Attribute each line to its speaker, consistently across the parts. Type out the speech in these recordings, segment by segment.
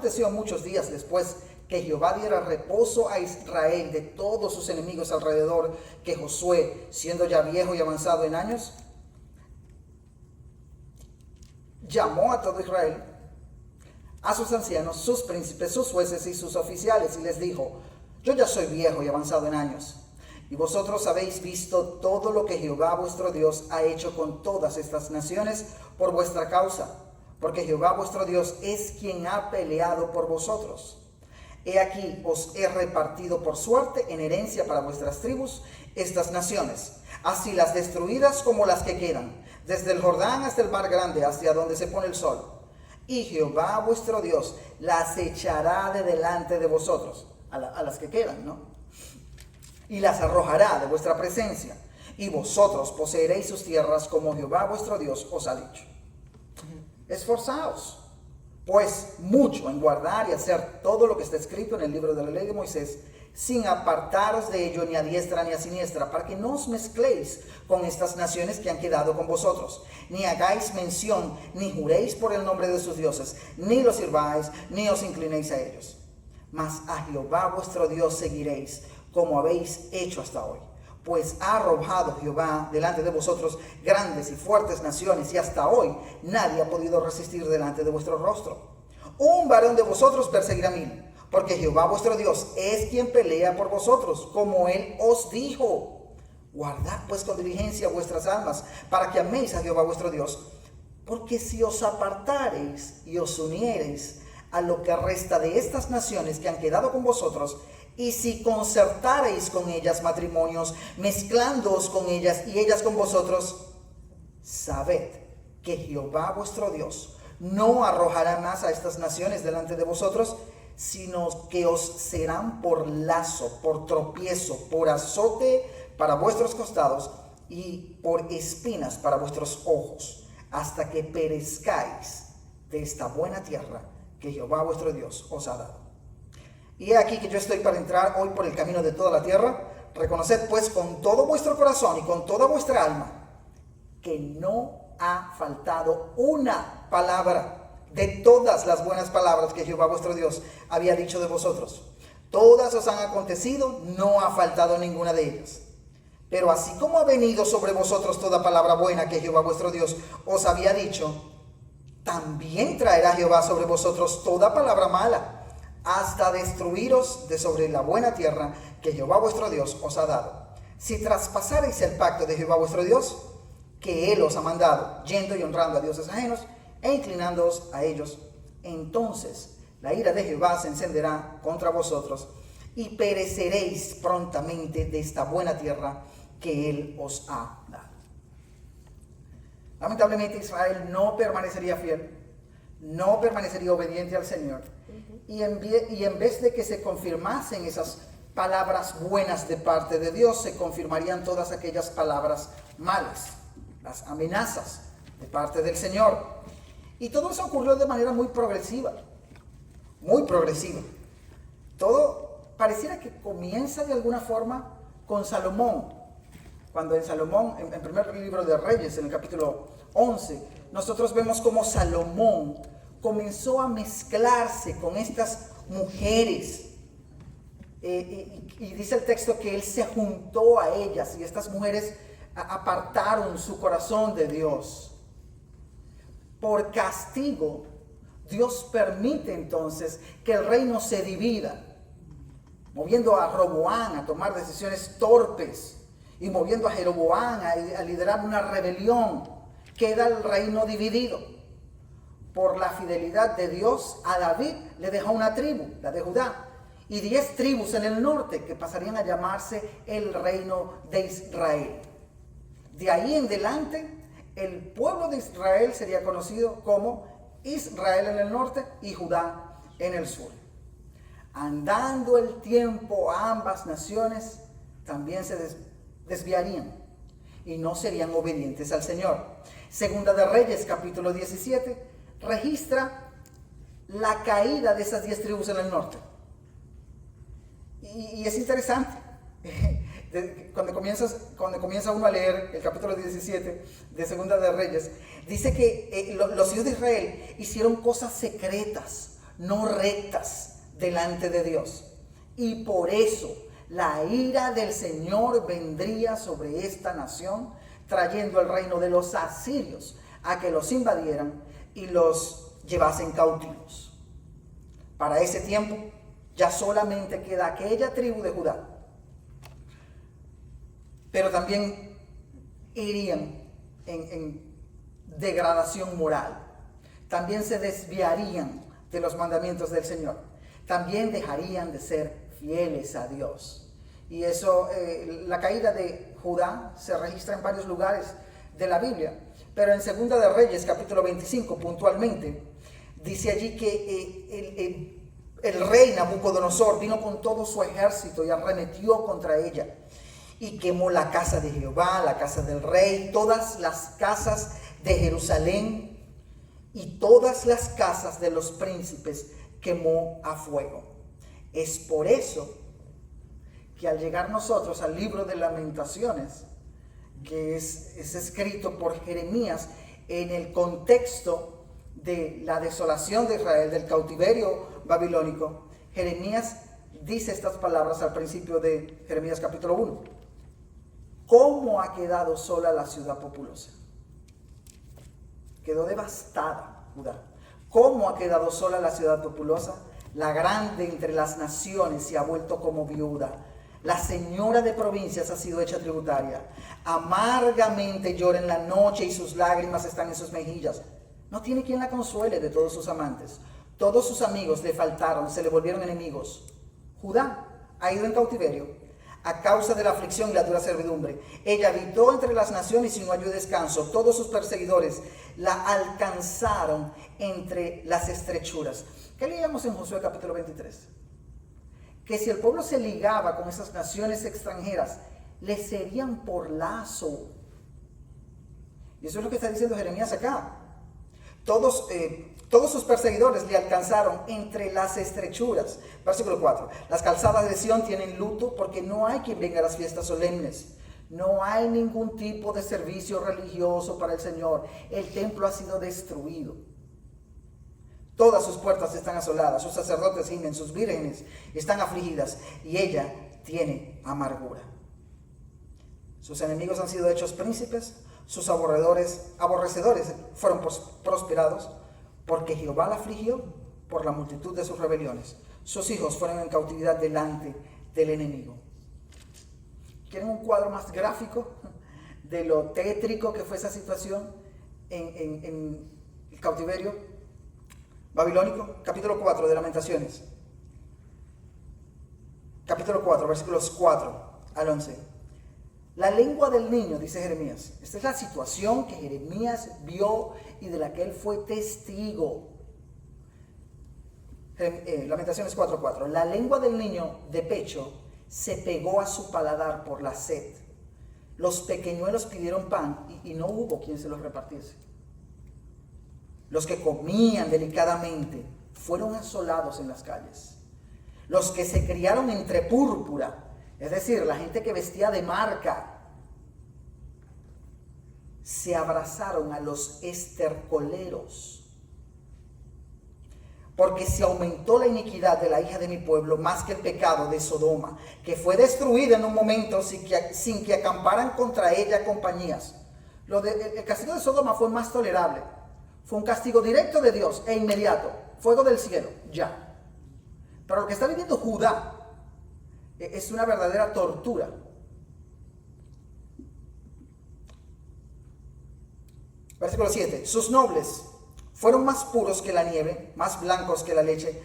Speaker 1: aconteció muchos días después que Jehová diera reposo a Israel de todos sus enemigos alrededor, que Josué, siendo ya viejo y avanzado en años, llamó a todo Israel, a sus ancianos, sus príncipes, sus jueces y sus oficiales, y les dijo: yo ya soy viejo y avanzado en años, y vosotros habéis visto todo lo que Jehová vuestro Dios ha hecho con todas estas naciones por vuestra causa, porque Jehová vuestro Dios es quien ha peleado por vosotros. He aquí os he repartido por suerte en herencia para vuestras tribus estas naciones, así las destruidas como las que quedan, desde el Jordán hasta el mar grande, hacia donde se pone el sol. Y Jehová vuestro Dios las echará de delante de vosotros, a las que quedan, ¿no? Y las arrojará de vuestra presencia, y vosotros poseeréis sus tierras como Jehová vuestro Dios os ha dicho. Esforzaos, pues, mucho en guardar y hacer todo lo que está escrito en el libro de la ley de Moisés, sin apartaros de ello ni a diestra ni a siniestra, para que no os mezcléis con estas naciones que han quedado con vosotros, ni hagáis mención, ni juréis por el nombre de sus dioses, ni los sirváis, ni os inclinéis a ellos. Mas a Jehová vuestro Dios seguiréis, como habéis hecho hasta hoy. Pues ha arrojado Jehová delante de vosotros grandes y fuertes naciones, y hasta hoy nadie ha podido resistir delante de vuestro rostro. Un varón de vosotros perseguirá 1000, porque Jehová vuestro Dios es quien pelea por vosotros, como él os dijo. Guardad pues con diligencia vuestras almas, para que améis a Jehová vuestro Dios. Porque si os apartareis y os uniereis a lo que resta de estas naciones que han quedado con vosotros, y si concertareis con ellas matrimonios, mezclándoos con ellas y ellas con vosotros, sabed que Jehová vuestro Dios no arrojará más a estas naciones delante de vosotros, sino que os serán por lazo, por tropiezo, por azote para vuestros costados y por espinas para vuestros ojos, hasta que perezcáis de esta buena tierra que Jehová vuestro Dios os ha dado. Y he aquí que yo estoy para entrar hoy por el camino de toda la tierra. Reconoced pues con todo vuestro corazón y con toda vuestra alma que no ha faltado una palabra de todas las buenas palabras que Jehová vuestro Dios había dicho de vosotros. Todas os han acontecido, no ha faltado ninguna de ellas. Pero así como ha venido sobre vosotros toda palabra buena que Jehová vuestro Dios os había dicho, también traerá Jehová sobre vosotros toda palabra mala, hasta destruiros de sobre la buena tierra que Jehová vuestro Dios os ha dado. Si traspasareis el pacto de Jehová vuestro Dios, que él os ha mandado, yendo y honrando a dioses ajenos, e inclinándoos a ellos, entonces la ira de Jehová se encenderá contra vosotros, y pereceréis prontamente de esta buena tierra que él os ha dado. Lamentablemente Israel no permanecería fiel, no permanecería obediente al Señor, y en vez de que se confirmasen esas palabras buenas de parte de Dios, se confirmarían todas aquellas palabras malas, las amenazas de parte del Señor. Y todo eso ocurrió de manera muy progresiva, muy progresiva. Todo pareciera que comienza de alguna forma con Salomón. Cuando en Salomón, en el primer libro de Reyes, en el capítulo 11, nosotros vemos cómo Salomón comenzó a mezclarse con estas mujeres. Y dice el texto que él se juntó a ellas, y estas mujeres apartaron su corazón de Dios. Por castigo, Dios permite entonces que el reino se divida, moviendo a Roboam a tomar decisiones torpes y moviendo a Jeroboam a liderar una rebelión. Queda el reino dividido. Por la fidelidad de Dios, a David le dejó una tribu, la de Judá, y 10 tribus en el norte que pasarían a llamarse el reino de Israel. De ahí en adelante, el pueblo de Israel sería conocido como Israel en el norte y Judá en el sur. Andando el tiempo, ambas naciones también se desviarían y no serían obedientes al Señor. Segunda de Reyes, capítulo 17, registra la caída de esas 10 tribus en el norte. Y es interesante. Cuando comienza uno a leer el capítulo 17 de Segunda de Reyes, dice que los hijos de Israel hicieron cosas secretas, no rectas delante de Dios. Y por eso la ira del Señor vendría sobre esta nación, trayendo el reino de los asirios a que los invadieran y los llevasen cautivos. Para ese tiempo ya solamente queda aquella tribu de Judá, pero también irían en degradación moral. También se desviarían de los mandamientos del Señor. También dejarían de ser fieles a Dios. Y eso, la caída de Judá se registra en varios lugares de la Biblia. Pero en Segunda de Reyes, capítulo 25, puntualmente, dice allí que el rey Nabucodonosor vino con todo su ejército y arremetió contra ella. Y quemó la casa de Jehová, la casa del rey, todas las casas de Jerusalén y todas las casas de los príncipes quemó a fuego. Es por eso que al llegar nosotros al libro de Lamentaciones, que es escrito por Jeremías en el contexto de la desolación de Israel, del cautiverio babilónico, Jeremías dice estas palabras al principio de Jeremías capítulo 1. ¿Cómo ha quedado sola la ciudad populosa? Quedó devastada Judá. ¿Cómo ha quedado sola la ciudad populosa? La grande entre las naciones se ha vuelto como viuda. La señora de provincias ha sido hecha tributaria. Amargamente llora en la noche y sus lágrimas están en sus mejillas. No tiene quien la consuele de todos sus amantes. Todos sus amigos le faltaron, se le volvieron enemigos. Judá ha ido en cautiverio a causa de la aflicción y la dura servidumbre. Ella habitó entre las naciones y no halló descanso. Todos sus perseguidores la alcanzaron entre las estrechuras. ¿Qué leíamos en Josué capítulo 23? Que si el pueblo se ligaba con esas naciones extranjeras, le serían por lazo. Y eso es lo que está diciendo Jeremías acá. Todos sus perseguidores le alcanzaron entre las estrechuras. Versículo 4. Las calzadas de Sión tienen luto porque no hay quien venga a las fiestas solemnes. No hay ningún tipo de servicio religioso para el Señor. El templo ha sido destruido. Todas sus puertas están asoladas. Sus sacerdotes gimen, sus vírgenes están afligidas y ella tiene amargura. Sus enemigos han sido hechos príncipes. Sus aborrecedores fueron prosperados, porque Jehová la afligió por la multitud de sus rebeliones. Sus hijos fueron en cautividad delante del enemigo. ¿Quieren un cuadro más gráfico de lo tétrico que fue esa situación en el cautiverio babilónico? Capítulo 4 de Lamentaciones. Capítulo 4, versículos 4 al 11. La lengua del niño, dice Jeremías. Esta es la situación que Jeremías vio y de la que él fue testigo. Lamentaciones 4:4. La lengua del niño de pecho se pegó a su paladar por la sed. Los pequeñuelos pidieron pan y no hubo quien se los repartiese. Los que comían delicadamente fueron asolados en las calles. Los que se criaron entre púrpura, es decir, la gente que vestía de marca, se abrazaron a los estercoleros. Porque se aumentó la iniquidad de la hija de mi pueblo más que el pecado de Sodoma, que fue destruida en un momento sin que acamparan contra ella compañías. El castigo de Sodoma fue más tolerable. Fue un castigo directo de Dios e inmediato. Fuego del cielo, ya. Pero lo que está viviendo Judá es una verdadera tortura. Versículo 7. Sus nobles fueron más puros que la nieve, más blancos que la leche.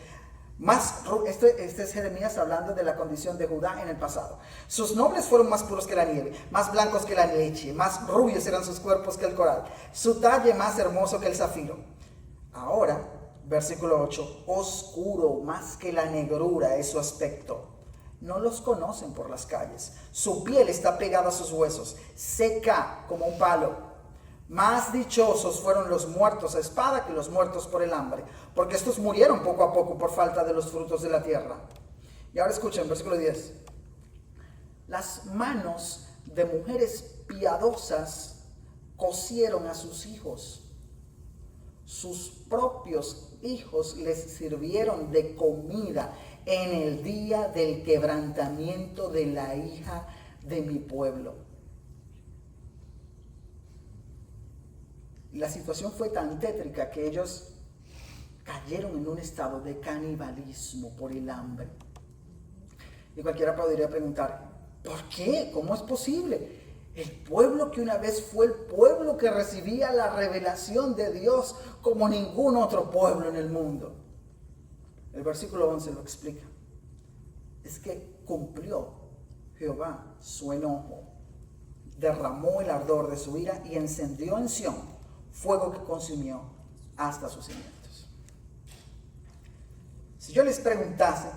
Speaker 1: Este es Jeremías hablando de la condición de Judá en el pasado. Sus nobles fueron más puros que la nieve, más blancos que la leche, más rubios eran sus cuerpos que el coral, su talle más hermoso que el zafiro. Ahora, versículo 8, oscuro más que la negrura es su aspecto. No los conocen por las calles. Su piel está pegada a sus huesos, seca como un palo. Más dichosos fueron los muertos a espada que los muertos por el hambre, porque estos murieron poco a poco por falta de los frutos de la tierra. Y ahora escuchen, versículo 10. Las manos de mujeres piadosas cosieron a sus hijos. Sus propios hijos les sirvieron de comida en el día del quebrantamiento de la hija de mi pueblo. La situación fue tan tétrica que ellos cayeron en un estado de canibalismo por el hambre. Y cualquiera podría preguntar, ¿por qué? ¿Cómo es posible? El pueblo que una vez fue el pueblo que recibía la revelación de Dios como ningún otro pueblo en el mundo. El versículo 11 lo explica. Es que cumplió Jehová su enojo, derramó el ardor de su ira y encendió en Sión fuego que consumió hasta sus cimientos. Si yo les preguntase,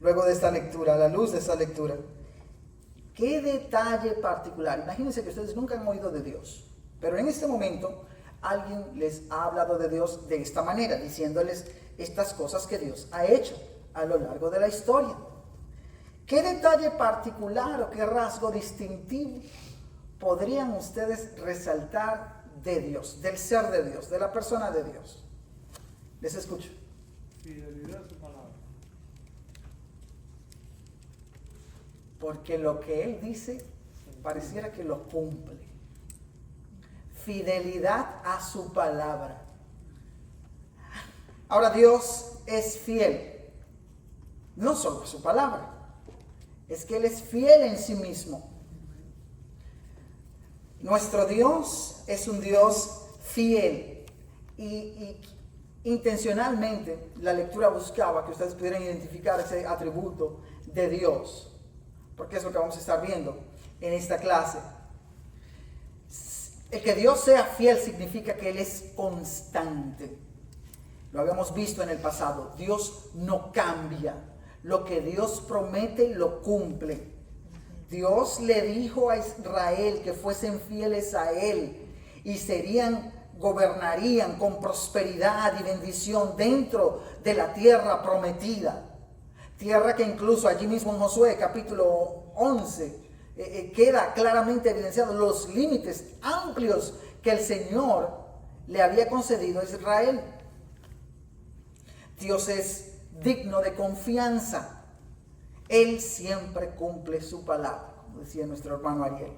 Speaker 1: luego de esta lectura, a la luz de esta lectura, ¿qué detalle particular? Imagínense que ustedes nunca han oído de Dios, pero en este momento alguien les ha hablado de Dios de esta manera, diciéndoles estas cosas que Dios ha hecho a lo largo de la historia. ¿Qué detalle particular o qué rasgo distintivo podrían ustedes resaltar de Dios, del ser de Dios, de la persona de Dios? Les escucho.
Speaker 2: Fidelidad a su palabra.
Speaker 1: Porque lo que Él dice pareciera que lo cumple. Fidelidad a su palabra. Ahora, Dios es fiel, no solo a su palabra, es que Él es fiel en sí mismo. Nuestro Dios es un Dios fiel y intencionalmente la lectura buscaba que ustedes pudieran identificar ese atributo de Dios, porque es lo que vamos a estar viendo en esta clase. El que Dios sea fiel significa que Él es constante. Lo habíamos visto en el pasado. Dios no cambia. Lo que Dios promete lo cumple. Dios le dijo a Israel que fuesen fieles a Él y gobernarían con prosperidad y bendición dentro de la tierra prometida. Tierra que incluso allí mismo en Josué capítulo 11 queda claramente evidenciado los límites amplios que el Señor le había concedido a Israel. Dios es digno de confianza. Él siempre cumple su palabra, como decía nuestro hermano Ariel.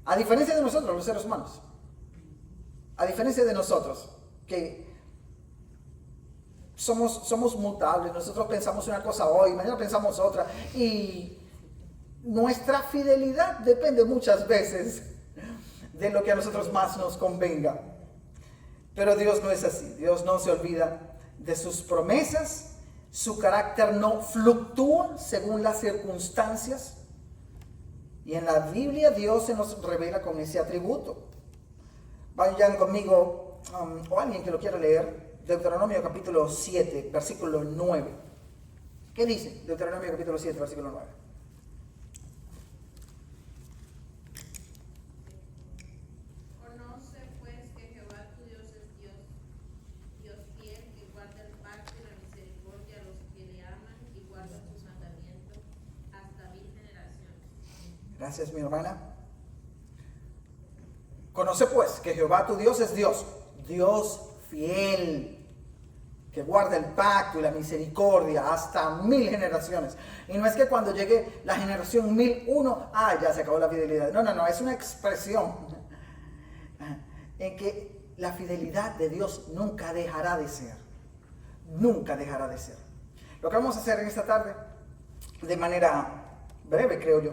Speaker 1: A diferencia de nosotros, los seres humanos, a diferencia de nosotros, que somos mutables, nosotros pensamos una cosa hoy, mañana pensamos otra, y nuestra fidelidad depende muchas veces de lo que a nosotros más nos convenga. Pero Dios no es así. Dios no se olvida de sus promesas. Su carácter no fluctúa según las circunstancias. Y en la Biblia Dios se nos revela con ese atributo. Vayan conmigo, o alguien que lo quiera leer, Deuteronomio capítulo 7, versículo 9. ¿Qué dice Deuteronomio capítulo 7, versículo 9? Gracias, mi hermana. Conoce pues que Jehová tu Dios es Dios, Dios fiel, que guarda el pacto y la misericordia hasta 1000 generaciones. Y no es que cuando llegue la generación 1001, ya se acabó la fidelidad. No, es una expresión en que la fidelidad de Dios nunca dejará de ser. Nunca dejará de ser. Lo que vamos a hacer en esta tarde, de manera breve creo yo,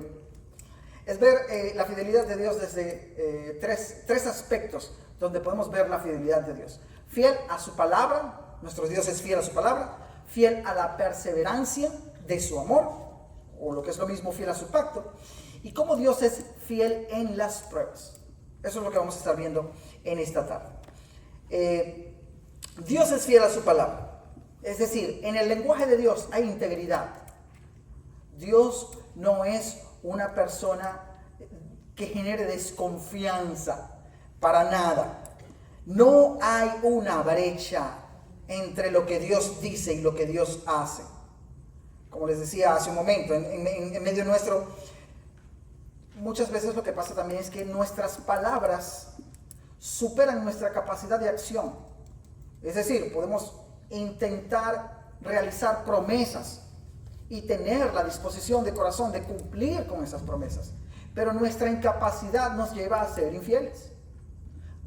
Speaker 1: es ver la fidelidad de Dios desde tres aspectos donde podemos ver la fidelidad de Dios. Fiel a su palabra, nuestro Dios es fiel a su palabra, fiel a la perseverancia de su amor, o lo que es lo mismo, fiel a su pacto, y cómo Dios es fiel en las pruebas. Eso es lo que vamos a estar viendo en esta tarde. Dios es fiel a su palabra, es decir, en el lenguaje de Dios hay integridad. Dios no es una persona que genere desconfianza, para nada. No hay una brecha entre lo que Dios dice y lo que Dios hace. Como les decía hace un momento, en medio nuestro, muchas veces lo que pasa también es que nuestras palabras superan nuestra capacidad de acción. Es decir, podemos intentar realizar promesas y tener la disposición de corazón de cumplir con esas promesas. Pero nuestra incapacidad nos lleva a ser infieles.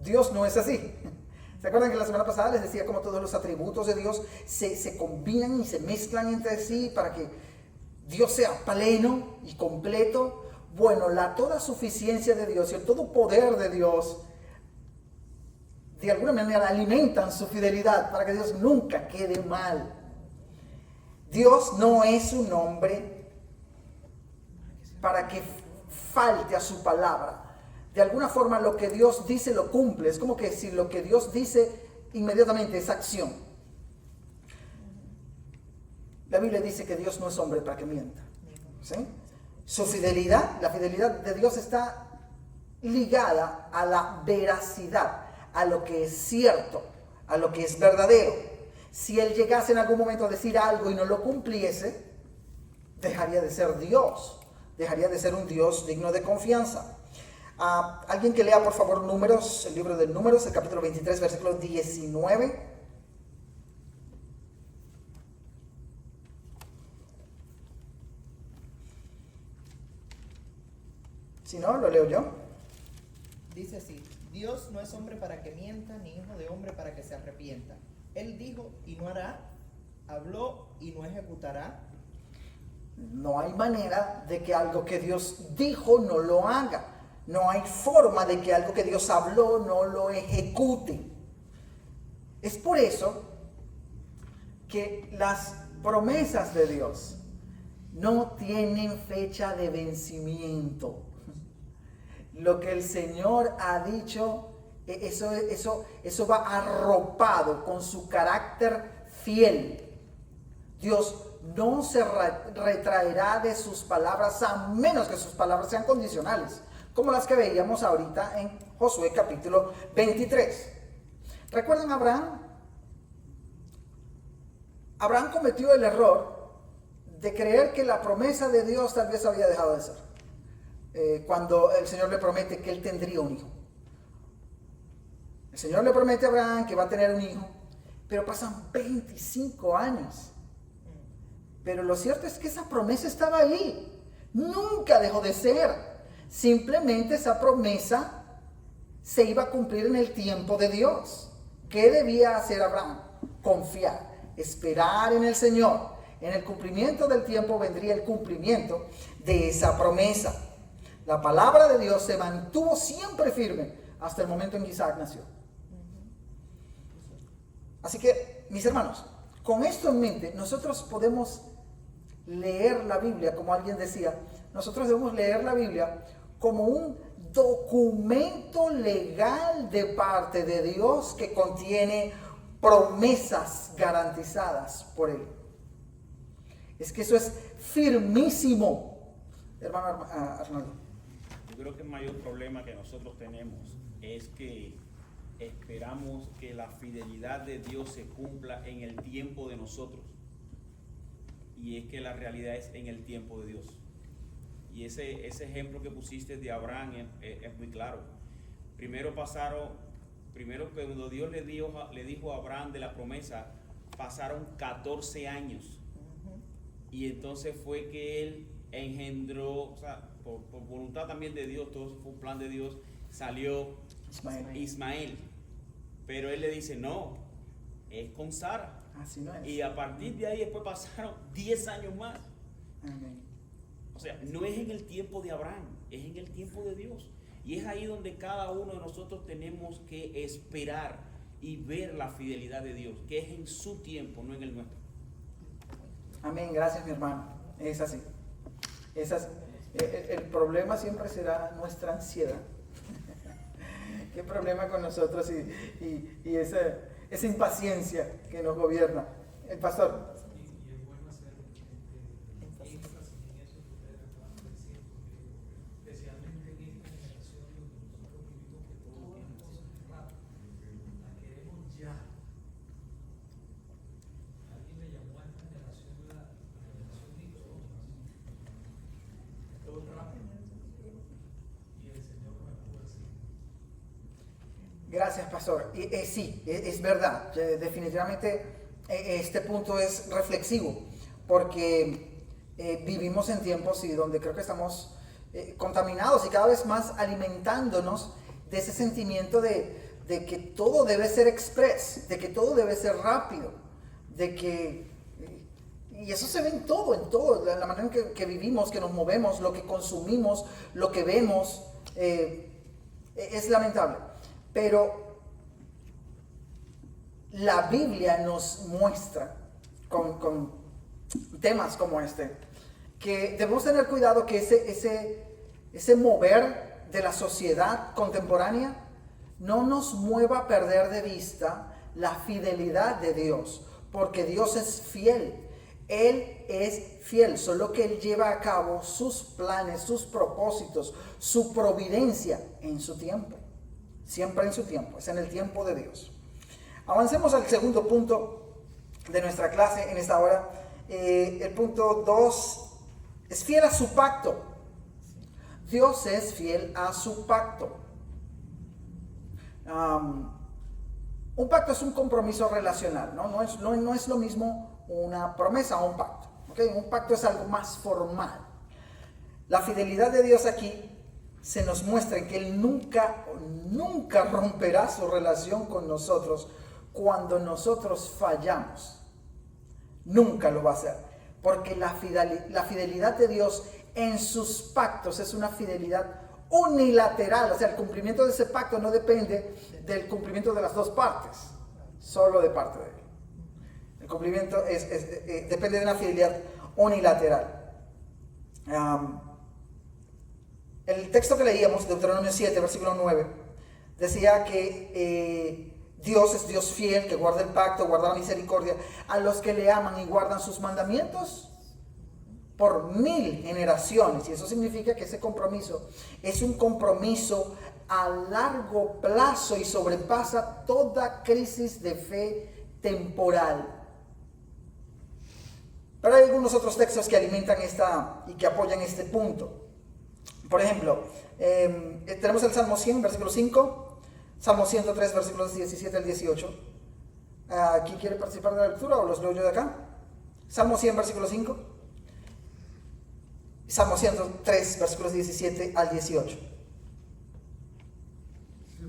Speaker 1: Dios no es así. ¿Se acuerdan que la semana pasada les decía cómo todos los atributos de Dios se combinan y se mezclan entre sí para que Dios sea pleno y completo? Bueno, la toda suficiencia de Dios y el todo poder de Dios de alguna manera alimentan su fidelidad para que Dios nunca quede mal. Dios no es un hombre para que falte a su palabra. De alguna forma lo que Dios dice lo cumple. Es como que si lo que Dios dice inmediatamente es acción. La Biblia dice que Dios no es hombre para que mienta. ¿Sí? Su fidelidad, la fidelidad de Dios está ligada a la veracidad, a lo que es cierto, a lo que es verdadero. Si Él llegase en algún momento a decir algo y no lo cumpliese, dejaría de ser Dios, dejaría de ser un Dios digno de confianza. Alguien que lea por favor Números, el libro de Números, el capítulo 23, versículo 19. Si no, lo leo yo.
Speaker 3: Dice así: Dios no es hombre para que mienta, ni hijo de hombre para que se arrepienta. Él dijo y no hará, habló y no ejecutará.
Speaker 1: No hay manera de que algo que Dios dijo no lo haga. No hay forma de que algo que Dios habló no lo ejecute. Es por eso que las promesas de Dios no tienen fecha de vencimiento. Lo que el Señor ha dicho, eso va arropado con su carácter fiel. Dios no se retraerá de sus palabras a menos que sus palabras sean condicionales, como las que veíamos ahorita en Josué capítulo 23. ¿Recuerdan a Abraham? Abraham cometió el error de creer que la promesa de Dios tal vez había dejado de ser. Cuando el Señor le promete que él tendría un hijo. El Señor le promete a Abraham que va a tener un hijo, pero pasan 25 años. Pero lo cierto es que esa promesa estaba ahí. Nunca dejó de ser. Simplemente esa promesa se iba a cumplir en el tiempo de Dios. ¿Qué debía hacer Abraham? Confiar, esperar en el Señor. En el cumplimiento del tiempo vendría el cumplimiento de esa promesa. La palabra de Dios se mantuvo siempre firme hasta el momento en que Isaac nació. Así que, mis hermanos, con esto en mente, nosotros podemos leer la Biblia, como alguien decía, nosotros debemos leer la Biblia como un documento legal de parte de Dios que contiene promesas garantizadas por Él. Es que eso es firmísimo, hermano Arnaldo.
Speaker 4: Yo creo que el mayor problema que nosotros tenemos es que esperamos que la fidelidad de Dios se cumpla en el tiempo de nosotros. Y es que la realidad es en el tiempo de Dios. Y ese ejemplo que pusiste de Abraham es muy claro. Primero cuando Dios le dijo a Abraham de la promesa, pasaron 14 años. Y entonces fue que él engendró, o sea, por voluntad también de Dios, todo fue un plan de Dios, salió Ismael. Pero él le dice, no, es con Sara.
Speaker 1: Así no es.
Speaker 4: Y a partir de ahí después pasaron 10 años más.
Speaker 1: Amén.
Speaker 4: O sea, no es en el tiempo de Abraham, es en el tiempo de Dios. Y es ahí donde cada uno de nosotros tenemos que esperar y ver la fidelidad de Dios, que es en su tiempo, no en el nuestro.
Speaker 1: Amén, gracias mi hermano. Es así. El problema siempre será nuestra ansiedad. ¿Qué problema con nosotros y esa impaciencia que nos gobierna? El pastor.
Speaker 2: Y es bueno hacer énfasis en eso que ustedes acaban de decir, porque especialmente en esta generación donde nosotros vivimos que todo viene cosas rápido, la queremos ya. Alguien le llamó a esta generación la generación microondas. Todo rápido. Y el Señor nos estuvo así.
Speaker 1: Gracias, pastor. Sí, es verdad. Definitivamente este punto es reflexivo, porque vivimos en tiempos donde creo que estamos contaminados y cada vez más alimentándonos de ese sentimiento de que todo debe ser express, de que todo debe ser rápido, de que... Y eso se ve en todo, la manera en que vivimos, que nos movemos, lo que consumimos, lo que vemos, es lamentable. Pero la Biblia nos muestra con temas como este, que debemos tener cuidado que ese mover de la sociedad contemporánea no nos mueva a perder de vista la fidelidad de Dios, porque Dios es fiel. Él es fiel, solo que Él lleva a cabo sus planes, sus propósitos, su providencia en su tiempo. Siempre en su tiempo, es en el tiempo de Dios. Avancemos al segundo punto de nuestra clase en esta hora. El punto 2, es fiel a su pacto. Dios es fiel a su pacto. Un pacto es un compromiso relacional, ¿no? No es lo mismo una promesa o un pacto, ¿okay? Un pacto es algo más formal. La fidelidad de Dios aquí se nos muestra en que Él nunca romperá su relación con nosotros cuando nosotros fallamos. Nunca lo va a hacer, porque la fidelidad de Dios en sus pactos es una fidelidad unilateral. O sea, el cumplimiento de ese pacto no depende del cumplimiento de las dos partes, solo de parte de Él. El cumplimiento depende de una fidelidad unilateral. El texto que leíamos, Deuteronomio 7, versículo 9, decía que Dios es Dios fiel, que guarda el pacto, guarda la misericordia a los que le aman y guardan sus mandamientos por 1000 generaciones. Y eso significa que ese compromiso es un compromiso a largo plazo y sobrepasa toda crisis de fe temporal. Pero hay algunos otros textos que alimentan y que apoyan este punto. Por ejemplo, tenemos el Salmo 100, versículo 5, Salmo 103, versículos 17 al 18. ¿Quién quiere participar de la lectura o los leo yo de acá? Salmo 100, versículo 5. Salmo 103, versículos 17 al 18.
Speaker 5: Sí,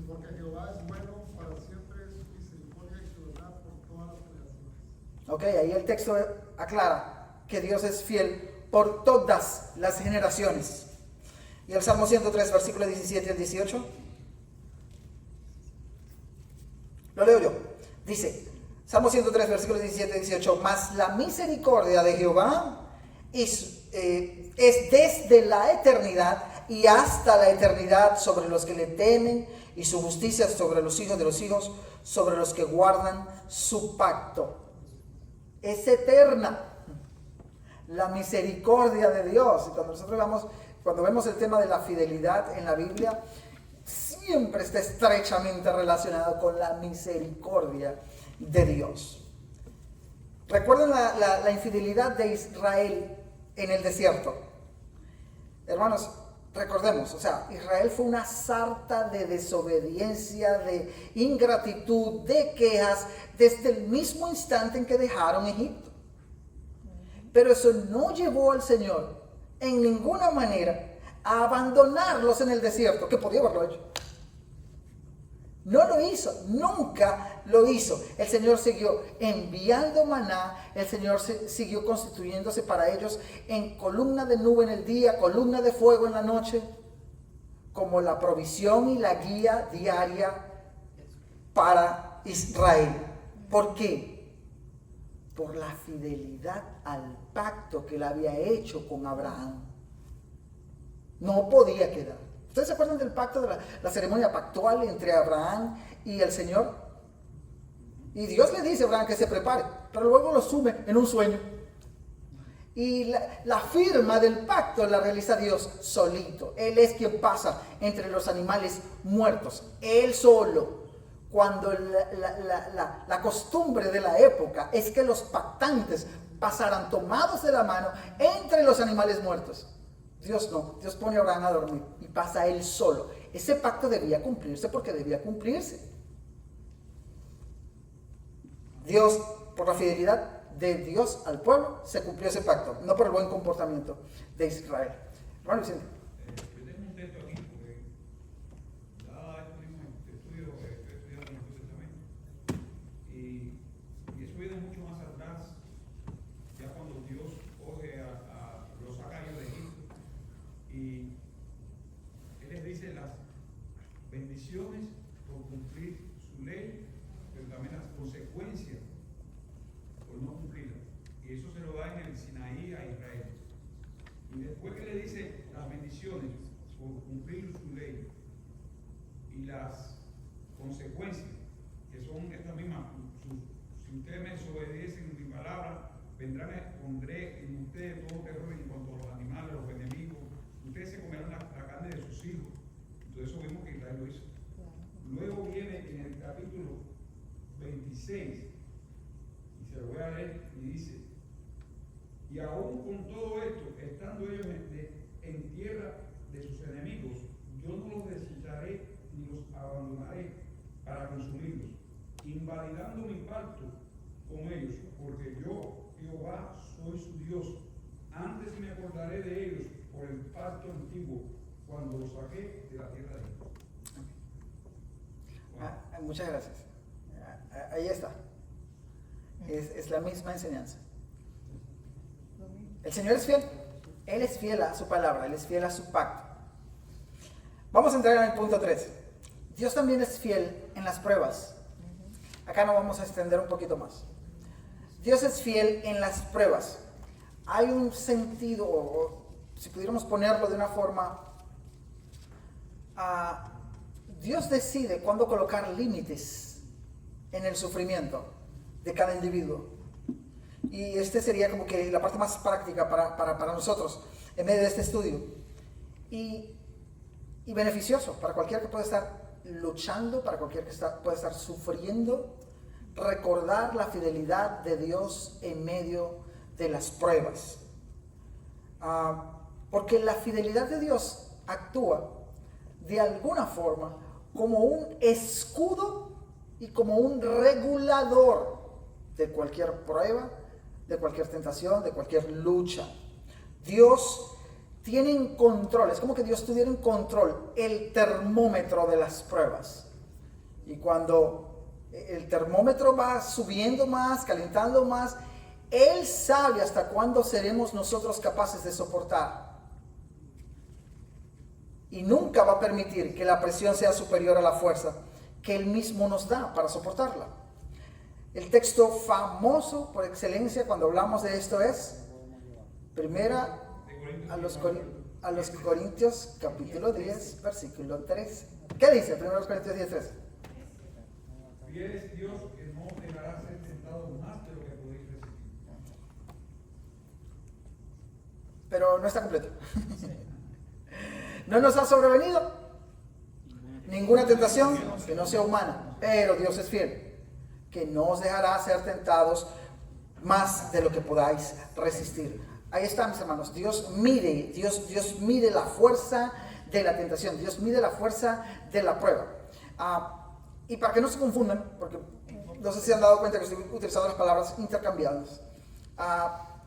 Speaker 5: porque Jehová es bueno para siempre, su misericordia y su verdad por todas las generaciones.
Speaker 1: Ok, ahí el texto aclara que Dios es fiel por todas las generaciones. Y el Salmo 103, versículo 17 al 18. Lo leo yo. Dice, Salmo 103, versículos 17 al 18. Mas la misericordia de Jehová es desde la eternidad y hasta la eternidad sobre los que le temen, y su justicia sobre los hijos de los hijos, sobre los que guardan su pacto. Es eterna la misericordia de Dios. Y cuando vemos el tema de la fidelidad en la Biblia, siempre está estrechamente relacionado con la misericordia de Dios. ¿Recuerdan la infidelidad de Israel en el desierto? Hermanos, recordemos, o sea, Israel fue una sarta de desobediencia, de ingratitud, de quejas, desde el mismo instante en que dejaron Egipto. Pero eso no llevó al Señor en ninguna manera a abandonarlos en el desierto, que podía haberlo hecho. No lo hizo, nunca lo hizo. El Señor siguió enviando maná, el Señor siguió constituyéndose para ellos en columna de nube en el día, columna de fuego en la noche, como la provisión y la guía diaria para Israel. ¿Por qué? Por la fidelidad al pacto que él había hecho con Abraham. No podía quedar. ¿Ustedes se acuerdan del pacto, de la ceremonia pactual entre Abraham y el Señor? Y Dios le dice a Abraham que se prepare, pero luego lo sume en un sueño. Y la firma del pacto la realiza Dios solito. Él es quien pasa entre los animales muertos, Él solo. Cuando la costumbre de la época es que los pactantes pasaran tomados de la mano entre los animales muertos. Dios no, Dios pone a Abraham a dormir y pasa él solo. Ese pacto debía cumplirse porque debía cumplirse. Dios, por la fidelidad de Dios al pueblo, se cumplió ese pacto, no por el buen comportamiento de Israel. Hermano Vicente.
Speaker 6: Yo tengo un texto aquí, porque dada estos mismos estudios, estoy estudiando el Antiguo Testamento, y eso viene mucho más atrás, ya cuando Dios coge los saca ellos de Egipto, y Él les dice las bendiciones por cumplir su ley, pero también las consecuencias por no cumplirla. Y eso se lo da en el Sinaí a Israel. Y después que le dice las bendiciones por cumplir su ley y las consecuencias, que son estas mismas, si ustedes me desobedecen mi palabra, pondré en ustedes todo terror en cuanto a los animales, los enemigos, ustedes se comerán la carne de sus hijos. Entonces eso vimos que Israel lo hizo. Luego viene en el capítulo 26, y se lo voy a leer, y dice: y aún con todo esto, estando ellos en tierra de sus enemigos, yo no los desecharé ni los abandonaré para consumirlos, invalidando mi pacto con ellos, porque yo, Jehová, soy su Dios. Antes me acordaré de ellos por el pacto antiguo, cuando los saqué de la tierra de Egipto.
Speaker 1: Muchas gracias. Ahí está. Es la misma enseñanza. El Señor es fiel. Él es fiel a su palabra, Él es fiel a su pacto. Vamos a entrar en el punto 3. Dios también es fiel en las pruebas. Acá nos vamos a extender un poquito más. Dios es fiel en las pruebas. Hay un sentido, o si pudiéramos ponerlo de una forma, Dios decide cuándo colocar límites en el sufrimiento de cada individuo. Y este sería como que la parte más práctica para nosotros en medio de este estudio. Y beneficioso para cualquiera que pueda estar luchando, para cualquiera que pueda estar sufriendo, recordar la fidelidad de Dios en medio de las pruebas. Porque la fidelidad de Dios actúa de alguna forma como un escudo y como un regulador de cualquier prueba, de cualquier tentación, de cualquier lucha. Dios tiene en control, es como que Dios tuviera en control el termómetro de las pruebas. Y cuando el termómetro va subiendo más, calentando más, Él sabe hasta cuándo seremos nosotros capaces de soportar. Y nunca va a permitir que la presión sea superior a la fuerza que Él mismo nos da para soportarla. El texto famoso por excelencia cuando hablamos de esto es Primera a los Corintios capítulo 10 versículo 3. ¿Qué dice? Primera a los Corintios 10, 3.
Speaker 6: Fiel es Dios, que no dejará ser tentado más de lo que podéis resistir.
Speaker 1: Pero no está completo. No nos ha sobrevenido ninguna tentación que no sea humana, pero Dios es fiel, que no os dejará ser tentados más de lo que podáis resistir. Ahí está, mis hermanos. Dios mide la fuerza de la tentación. Dios mide la fuerza de la prueba. Y para que no se confundan, porque no sé si han dado cuenta que estoy utilizando las palabras intercambiadas.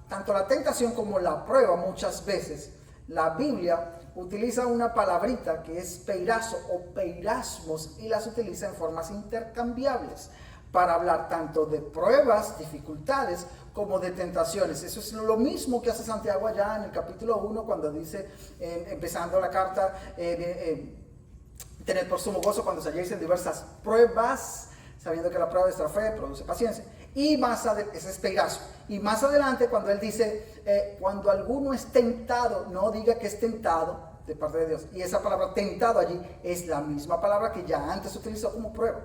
Speaker 1: Tanto la tentación como la prueba, muchas veces, la Biblia utiliza una palabrita que es peirazo o peirasmos y las utiliza en formas intercambiables para hablar tanto de pruebas, dificultades, como de tentaciones. Eso es lo mismo que hace Santiago allá en el capítulo 1 cuando dice, empezando la carta, tened por sumo gozo cuando os halléis en diversas pruebas, sabiendo que la prueba de vuestra fe produce paciencia. Y más adelante, ese es peirazo. Y más adelante cuando él dice, cuando alguno es tentado, no diga que es tentado de parte de Dios. Y esa palabra tentado allí es la misma palabra que ya antes se utilizó como prueba.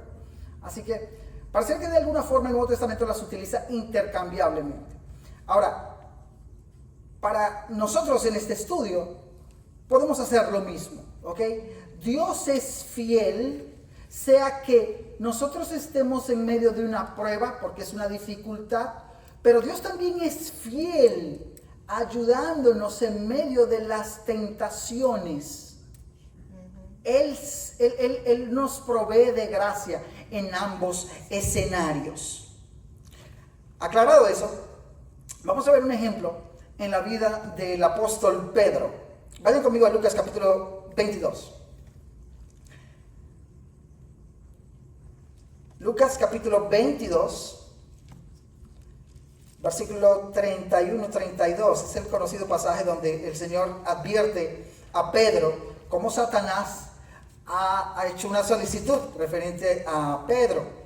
Speaker 1: Así que parece que de alguna forma el Nuevo Testamento las utiliza intercambiablemente. Ahora, para nosotros en este estudio podemos hacer lo mismo, ¿ok? Dios es fiel, sea que nosotros estemos en medio de una prueba, porque es una dificultad, pero Dios también es fiel, ayudándonos en medio de las tentaciones. Él nos provee de gracia en ambos escenarios. Aclarado eso, vamos a ver un ejemplo en la vida del apóstol Pedro. Vayan conmigo a Lucas capítulo 22. Lucas capítulo 22, versículo 31-32. Es el conocido pasaje donde el Señor advierte a Pedro cómo Satanás ha hecho una solicitud referente a Pedro.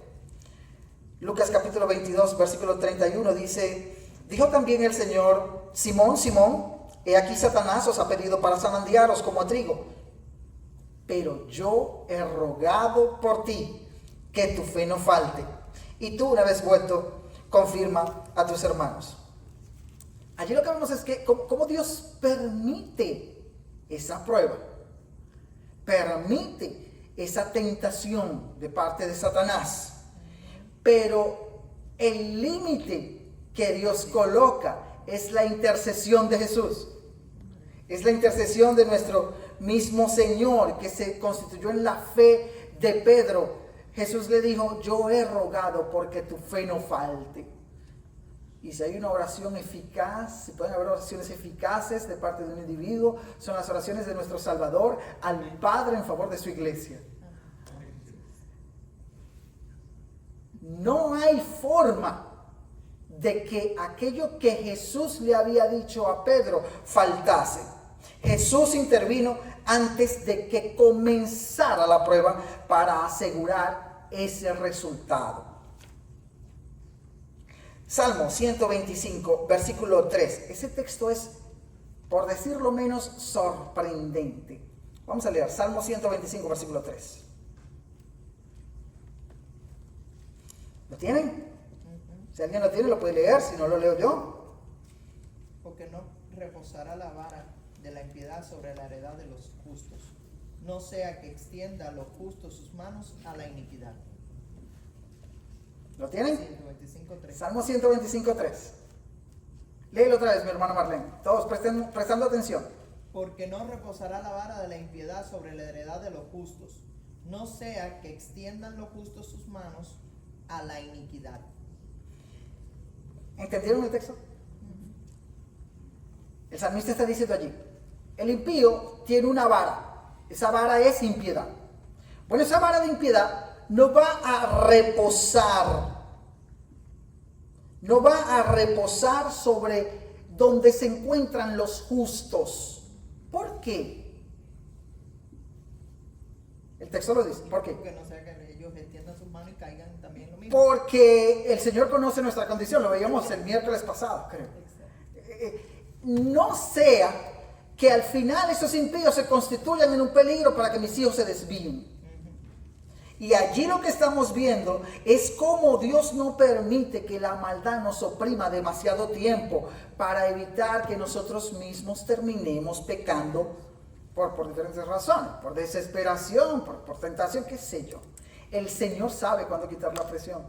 Speaker 1: Lucas capítulo 22, versículo 31 dice: dijo también el Señor: Simón, Simón, he aquí Satanás os ha pedido para zarandearos como a trigo, pero yo he rogado por ti que tu fe no falte, y tú, una vez vuelto, confirma a tus hermanos. Allí lo que vemos es que cómo Dios permite esa prueba, permite esa tentación de parte de Satanás, pero el límite que Dios coloca es la intercesión de Jesús. Es la intercesión de nuestro mismo Señor, que se constituyó en la fe de Pedro. Jesús le dijo: yo he rogado porque tu fe no falte. Y si hay una oración eficaz, si pueden haber oraciones eficaces de parte de un individuo, son las oraciones de nuestro Salvador al Padre en favor de su iglesia. No hay forma de que aquello que Jesús le había dicho a Pedro faltase. Jesús intervino antes de que comenzara la prueba para asegurar ese resultado. Salmo 125, versículo 3. Ese texto es, por decirlo menos, sorprendente. Vamos a leer Salmo 125, versículo 3. ¿Lo tienen? Si alguien lo tiene, lo puede leer. Si no, lo leo yo.
Speaker 3: Porque no reposará la vara de la impiedad sobre la heredad de los justos, no sea que extienda a los justos sus manos a la iniquidad.
Speaker 1: ¿Lo tienen?
Speaker 3: 125:3.
Speaker 1: Salmo 125:3. Léelo otra vez, mi hermano Marlene. Todos prestando atención.
Speaker 3: Porque no reposará la vara de la impiedad sobre la heredad de los justos, no sea que extiendan los justos sus manos a la iniquidad.
Speaker 1: ¿Entendieron el texto? El salmista está diciendo allí: el impío tiene una vara. Esa vara es impiedad. Bueno, esa vara de impiedad no va a reposar. No va a reposar sobre donde se encuentran los justos. ¿Por qué? El texto lo dice. ¿Por qué?
Speaker 3: Porque no sea que ellos extiendan sus manos y caigan también lo mismo.
Speaker 1: Porque el Señor conoce nuestra condición. Lo veíamos el miércoles pasado, creo. No sea que al final esos impíos se constituyan en un peligro para que mis hijos se desvíen. Y allí lo que estamos viendo es cómo Dios no permite que la maldad nos oprima demasiado tiempo para evitar que nosotros mismos terminemos pecando por diferentes razones, por desesperación, por tentación, qué sé yo. El Señor sabe cuándo quitar la presión.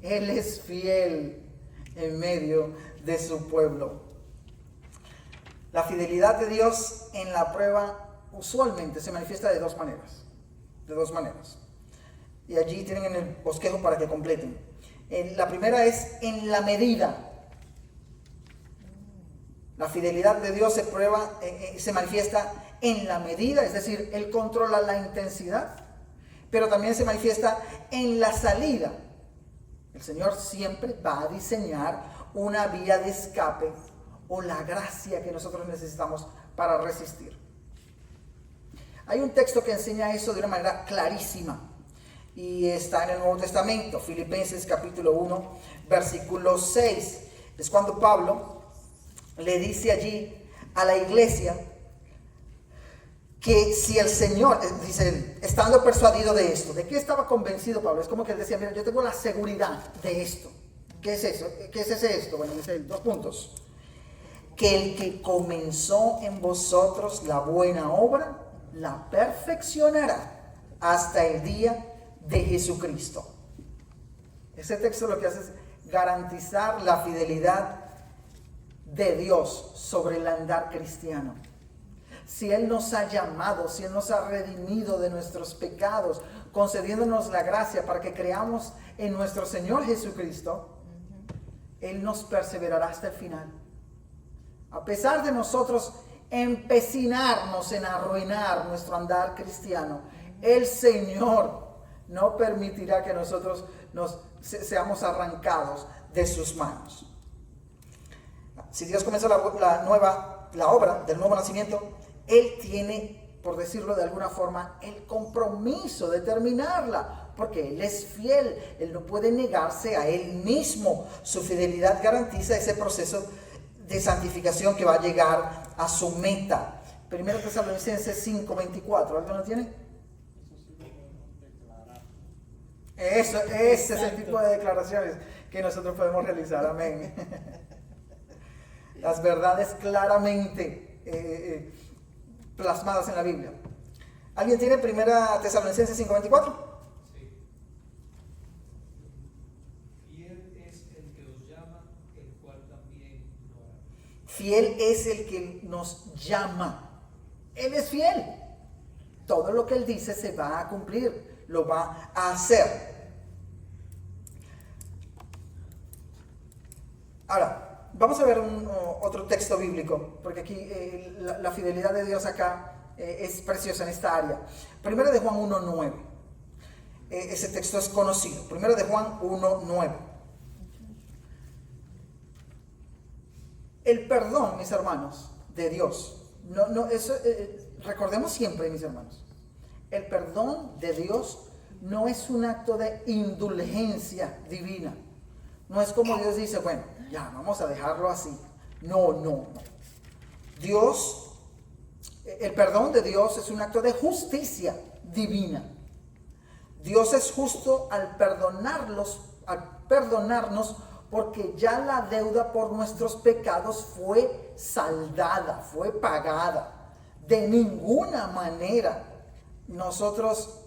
Speaker 1: Él es fiel en medio de su pueblo. La fidelidad de Dios en la prueba usualmente se manifiesta de dos maneras. Y allí tienen en el bosquejo para que completen. La primera es en la medida. La fidelidad de Dios se manifiesta en la medida, es decir, Él controla la intensidad, pero también se manifiesta en la salida. El Señor siempre va a diseñar una vía de escape o la gracia que nosotros necesitamos para resistir. Hay un texto que enseña eso de una manera clarísima y está en el Nuevo Testamento, Filipenses capítulo 1, versículo 6. Es cuando Pablo le dice allí a la iglesia que si el Señor, dice él, estando persuadido de esto, ¿de qué estaba convencido Pablo? Es como que él decía: mira, yo tengo la seguridad de esto. ¿Qué es eso? ¿Qué es esto? Bueno, dice él, 2 puntos. Que el que comenzó en vosotros la buena obra, la perfeccionará hasta el día de Jesucristo. Ese texto lo que hace es garantizar la fidelidad de Dios sobre el andar cristiano. Si Él nos ha llamado, si Él nos ha redimido de nuestros pecados, concediéndonos la gracia para que creamos en nuestro Señor Jesucristo, Él nos perseverará hasta el final. A pesar de nosotros empecinarnos en arruinar nuestro andar cristiano, el Señor no permitirá que nosotros seamos arrancados de sus manos. Si Dios comienza la obra del nuevo nacimiento, Él tiene, por decirlo de alguna forma, el compromiso de terminarla, porque Él es fiel. Él no puede negarse a Él mismo. Su fidelidad garantiza ese proceso de santificación que va a llegar a su meta. 1 Tesalonicenses 5:24, ¿alguien lo tiene? Ese es el tipo de declaraciones que nosotros podemos realizar, amén. Las verdades claramente plasmadas en la Biblia. ¿Alguien tiene 1 Tesalonicenses 5:24?
Speaker 2: Sí. Fiel es el que os llama, el cual también lo hará.
Speaker 1: Fiel es el que nos llama. Él es fiel. Todo lo que Él dice se va a cumplir, lo va a hacer. Ahora, vamos a ver otro texto bíblico, porque aquí la fidelidad de Dios acá es preciosa en esta área. Primero de Juan 1:9. Ese texto es conocido. Primero de Juan 1:9. El perdón, mis hermanos, de Dios. Recordemos siempre, mis hermanos, el perdón de Dios no es un acto de indulgencia divina. No es como Dios dice, bueno, ya, vamos a dejarlo así. No. Dios, el perdón de Dios es un acto de justicia divina. Dios es justo al perdonarnos, porque ya la deuda por nuestros pecados fue saldada, fue pagada. De ninguna manera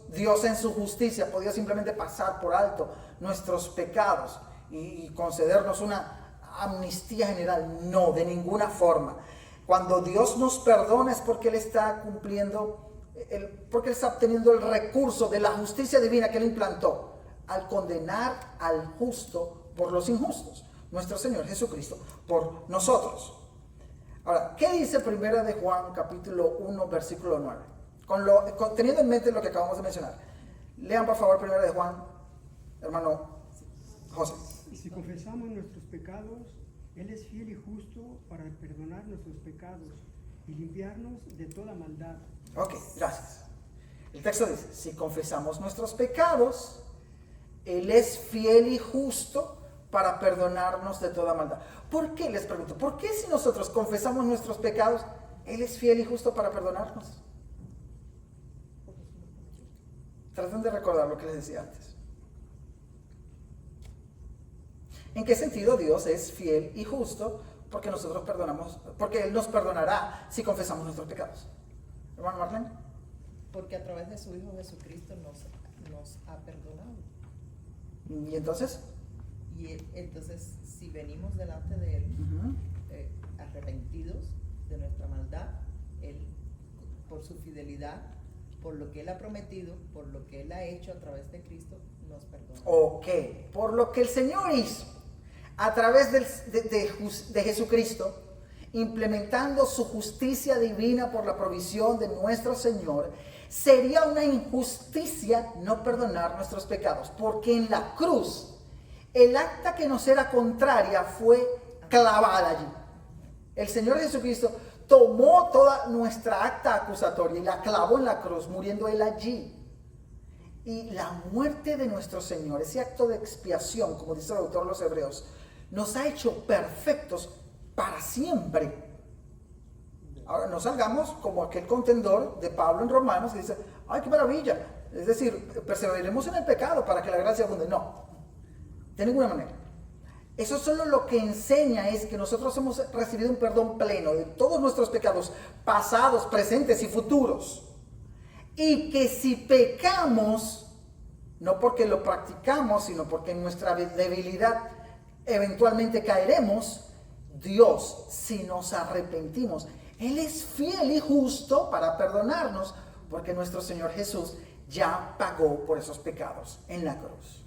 Speaker 1: Dios en su justicia podía simplemente pasar por alto nuestros pecados y concedernos una amnistía general. No, de ninguna forma. Cuando Dios nos perdona es porque Él está cumpliendo, porque Él está obteniendo el recurso de la justicia divina que Él implantó al condenar al justo por los injustos, nuestro Señor Jesucristo por nosotros. Ahora, ¿qué dice Primera de Juan capítulo 1 versículo 9? Teniendo en mente lo que acabamos de mencionar. Lean por favor Primera de Juan, hermano José.
Speaker 7: Y si confesamos nuestros pecados, Él es fiel y justo para perdonar nuestros pecados y limpiarnos de toda maldad.
Speaker 1: Ok, gracias. El texto dice, si confesamos nuestros pecados, Él es fiel y justo para perdonarnos de toda maldad. ¿Por qué? Les pregunto, ¿por qué si nosotros confesamos nuestros pecados, Él es fiel y justo para perdonarnos? Traten de recordar lo que les decía antes. ¿En qué sentido Dios es fiel y justo? Porque nosotros perdonamos, porque Él nos perdonará si confesamos nuestros pecados. Hermano Marlene.
Speaker 3: Porque a través de su Hijo Jesucristo nos ha perdonado.
Speaker 1: ¿Y entonces?
Speaker 3: Y entonces, si venimos delante de Él, arrepentidos de nuestra maldad, Él, por su fidelidad, por lo que Él ha prometido, por lo que Él ha hecho a través de Cristo, nos perdona.
Speaker 1: Ok, por lo que el Señor hizo a través de Jesucristo, implementando su justicia divina por la provisión de nuestro Señor, sería una injusticia no perdonar nuestros pecados, porque en la cruz el acta que nos era contraria fue clavada allí. El Señor Jesucristo tomó toda nuestra acta acusatoria y la clavó en la cruz, muriendo Él allí. Y la muerte de nuestro Señor, ese acto de expiación, como dice el autor de los Hebreos, nos ha hecho perfectos para siempre. Ahora no salgamos como aquel contendor de Pablo en Romanos que dice, ¡ay, qué maravilla! Es decir, perseveraremos en el pecado para que la gracia abunde. No, de ninguna manera. Eso solo lo que enseña es que nosotros hemos recibido un perdón pleno de todos nuestros pecados, pasados, presentes y futuros. Y que si pecamos, no porque lo practicamos, sino porque en nuestra debilidad eventualmente caeremos, Dios, si nos arrepentimos, Él es fiel y justo para perdonarnos, porque nuestro Señor Jesús ya pagó por esos pecados en la cruz.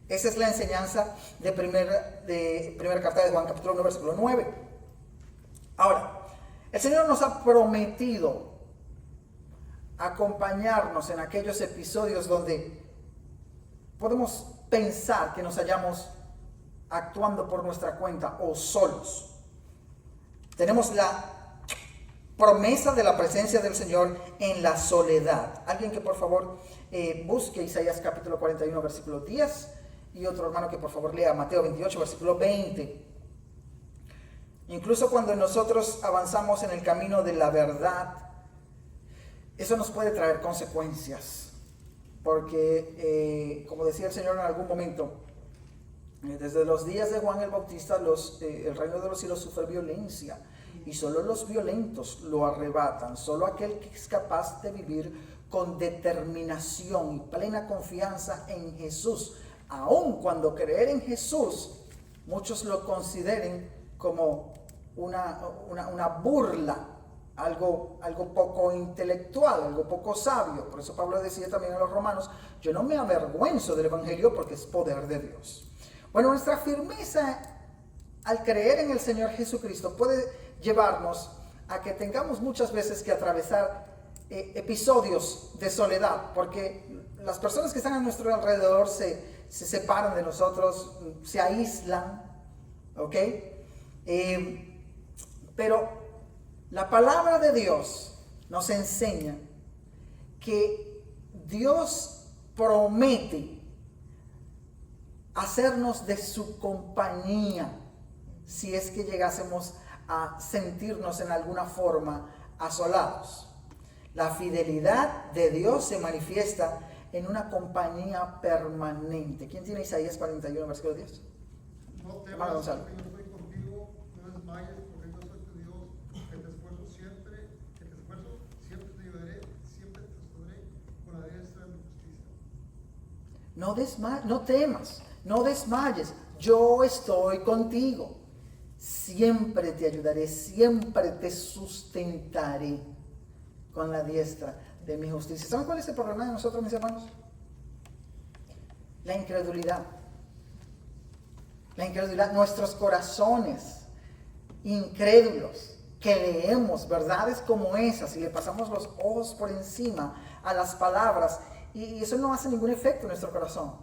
Speaker 1: Esa es la enseñanza de primera carta de Juan, capítulo 1, versículo 9. Ahora, el Señor nos ha prometido acompañarnos en aquellos episodios donde podemos pensar que nos hallamos actuando por nuestra cuenta o solos. Tenemos la promesa de la presencia del Señor en la soledad. Alguien que por favor busque Isaías capítulo 41, versículo 10, y otro hermano que por favor lea Mateo 28, versículo 20. Incluso cuando nosotros avanzamos en el camino de la verdad, eso nos puede traer consecuencias, porque como decía el Señor en algún momento, desde los días de Juan el Bautista, el reino de los cielos sufre violencia, y solo los violentos lo arrebatan. Solo aquel que es capaz de vivir con determinación y plena confianza en Jesús, aun cuando creer en Jesús muchos lo consideren como una burla, algo poco intelectual, algo poco sabio. Por eso Pablo decía también a los romanos: yo no me avergüenzo del evangelio porque es poder de Dios. Bueno, nuestra firmeza al creer en el Señor Jesucristo puede llevarnos a que tengamos muchas veces que atravesar episodios de soledad, porque las personas que están a nuestro alrededor se separan de nosotros, se aíslan, ¿ok? Pero la palabra de Dios nos enseña que Dios promete hacernos de su compañía si es que llegásemos a sentirnos en alguna forma asolados. La fidelidad de Dios se manifiesta en una compañía permanente. ¿Quién tiene Isaías 41, versículo 10?
Speaker 5: No temas,
Speaker 1: Hermano Gonzalo.
Speaker 5: porque yo estoy contigo, no desmayes, porque yo soy tu Dios, que te esfuerzo siempre, siempre te ayudaré, siempre te sostendré con la diestra de mi justicia.
Speaker 1: No temas, no desmayes, yo estoy contigo. Siempre te ayudaré, siempre te sustentaré con la diestra de mi justicia. ¿Saben cuál es el problema de nosotros, mis hermanos? La incredulidad. La incredulidad, nuestros corazones incrédulos, que leemos verdades como esas y le pasamos los ojos por encima a las palabras, y eso no hace ningún efecto en nuestro corazón.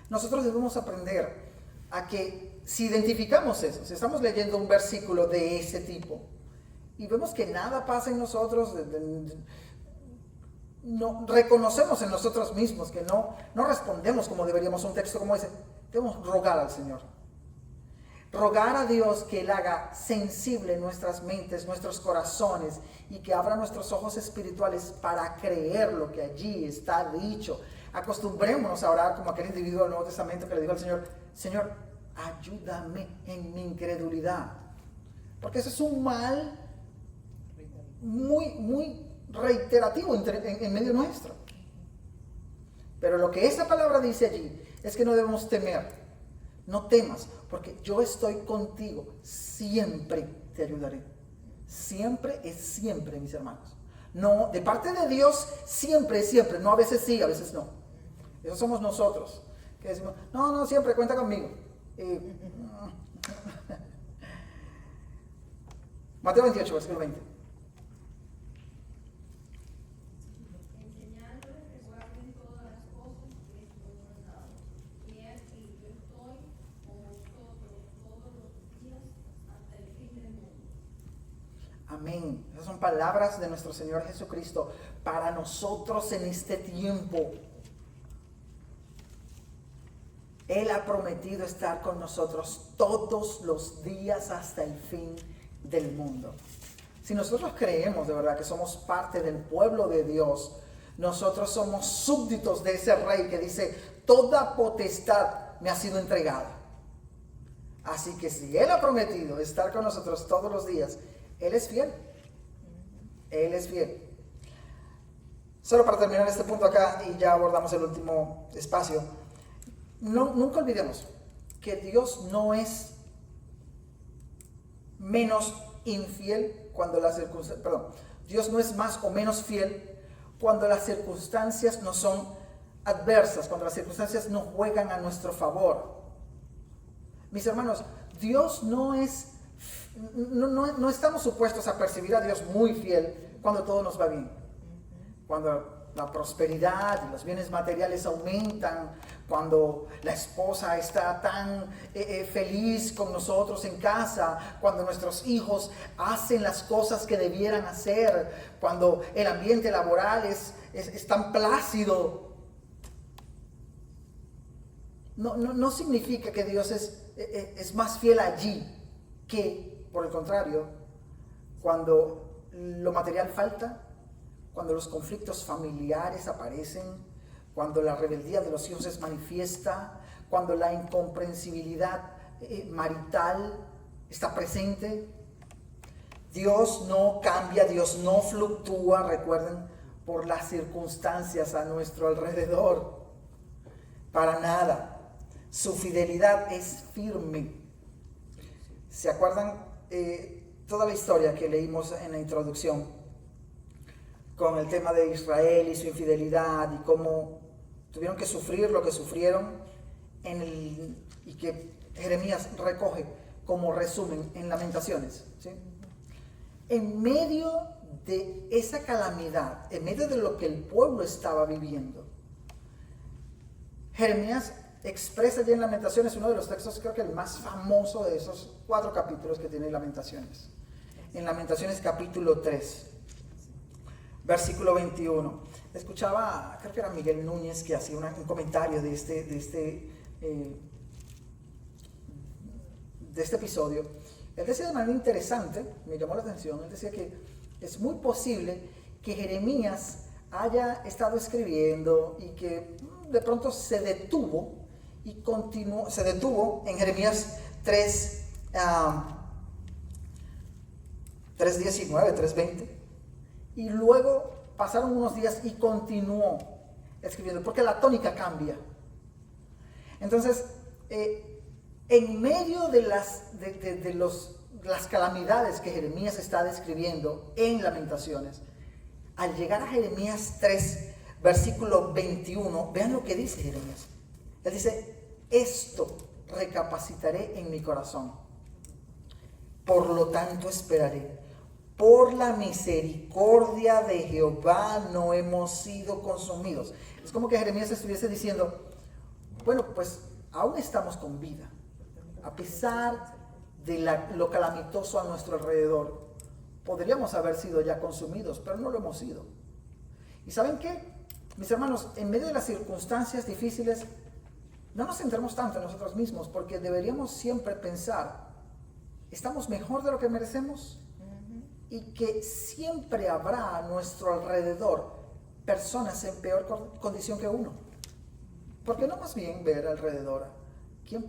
Speaker 1: Nosotros debemos aprender a que si identificamos eso, si estamos leyendo un versículo de ese tipo y vemos que nada pasa en nosotros, no reconocemos en nosotros mismos que no respondemos como deberíamos a un texto como ese, debemos rogar al Señor. Rogar a Dios que Él haga sensible nuestras mentes, nuestros corazones, y que abra nuestros ojos espirituales para creer lo que allí está dicho. Acostumbrémonos a orar como aquel individuo del Nuevo Testamento que le dijo al Señor: Señor, ayúdame en mi incredulidad. Porque ese es un mal muy reiterativo en medio nuestro. Pero lo que esta palabra dice allí es que no debemos temer. No temas, porque yo estoy contigo. Siempre te ayudaré. Siempre es siempre, mis hermanos. No, de parte de Dios, siempre es siempre. No a veces sí, a veces no. Eso somos nosotros, que decimos: no, siempre cuenta conmigo. Mateo 28, versículo 20.
Speaker 8: Enseñándoles que guarden todas las cosas que esto he mandado. Y aquí yo estoy con vosotros todos los días hasta el fin del mundo.
Speaker 1: Amén. Esas son palabras de nuestro Señor Jesucristo para nosotros en este tiempo. Él ha prometido estar con nosotros todos los días hasta el fin del mundo. Si nosotros creemos de verdad que somos parte del pueblo de Dios, nosotros somos súbditos de ese rey que dice: toda potestad me ha sido entregada. Así que si Él ha prometido estar con nosotros todos los días, Él es fiel. Él es fiel. Solo para terminar este punto acá y ya abordamos el último espacio. Nunca olvidemos que Dios no es menos infiel cuando las circunstancias, Dios no es más o menos fiel cuando las circunstancias no son adversas, cuando las circunstancias no juegan a nuestro favor. Mis hermanos, Dios no estamos supuestos a percibir a Dios muy fiel cuando todo nos va bien. Cuando la prosperidad y los bienes materiales aumentan, cuando la esposa está tan feliz con nosotros en casa, cuando nuestros hijos hacen las cosas que debieran hacer, cuando el ambiente laboral es tan plácido. No significa que Dios es más fiel allí que, por el contrario, cuando lo material falta, cuando los conflictos familiares aparecen, cuando la rebeldía de los hijos es manifiesta, cuando la incomprensibilidad marital está presente. Dios no cambia, Dios no fluctúa, recuerden, por las circunstancias a nuestro alrededor. Para nada. Su fidelidad es firme. ¿Se acuerdan toda la historia que leímos en la introducción? Con el tema de Israel y su infidelidad y cómo tuvieron que sufrir lo que sufrieron y que Jeremías recoge como resumen en Lamentaciones, ¿sí? En medio de esa calamidad, en medio de lo que el pueblo estaba viviendo, Jeremías expresa ya en Lamentaciones uno de los textos, creo que el más famoso de esos 4 capítulos que tiene Lamentaciones. En Lamentaciones capítulo 3. Versículo 21. Escuchaba, creo que era Miguel Núñez, que hacía un comentario de este episodio. Él decía de manera interesante, me llamó la atención, él decía que es muy posible que Jeremías haya estado escribiendo y que de pronto se detuvo y continuó, se detuvo en Jeremías 3:19, 3:20. Y luego pasaron unos días y continuó escribiendo, porque la tónica cambia. Entonces, en medio de las calamidades que Jeremías está describiendo en Lamentaciones, al llegar a Jeremías 3, versículo 21, vean lo que dice Jeremías. Él dice, esto recapacitaré en mi corazón, por lo tanto esperaré. Por la misericordia de Jehová no hemos sido consumidos. Es como que Jeremías estuviese diciendo, bueno, pues aún estamos con vida. A pesar de lo calamitoso a nuestro alrededor, podríamos haber sido ya consumidos, pero no lo hemos sido. ¿Y saben qué? Mis hermanos, en medio de las circunstancias difíciles, no nos centremos tanto en nosotros mismos, porque deberíamos siempre pensar, ¿estamos mejor de lo que merecemos? Y que siempre habrá a nuestro alrededor personas en peor condición que uno. ¿Por qué no más bien ver alrededor a quién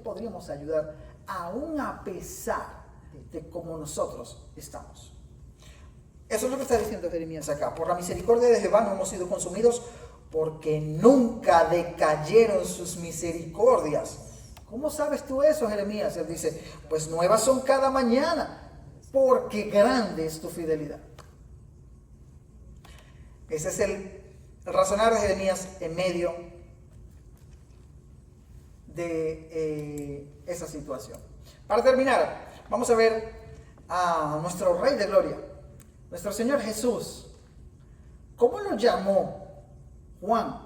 Speaker 1: podríamos ayudar, aún a pesar de cómo nosotros estamos? Eso es lo que está diciendo Jeremías acá. Por la misericordia de Jehová no hemos sido consumidos, porque nunca decayeron sus misericordias. ¿Cómo sabes tú eso, Jeremías? Él dice, pues nuevas son cada mañana, porque grande es tu fidelidad. Ese es el razonar de Jeremías en medio de esa situación. Para terminar, vamos a ver a nuestro Rey de Gloria, nuestro Señor Jesús. ¿Cómo lo llamó Juan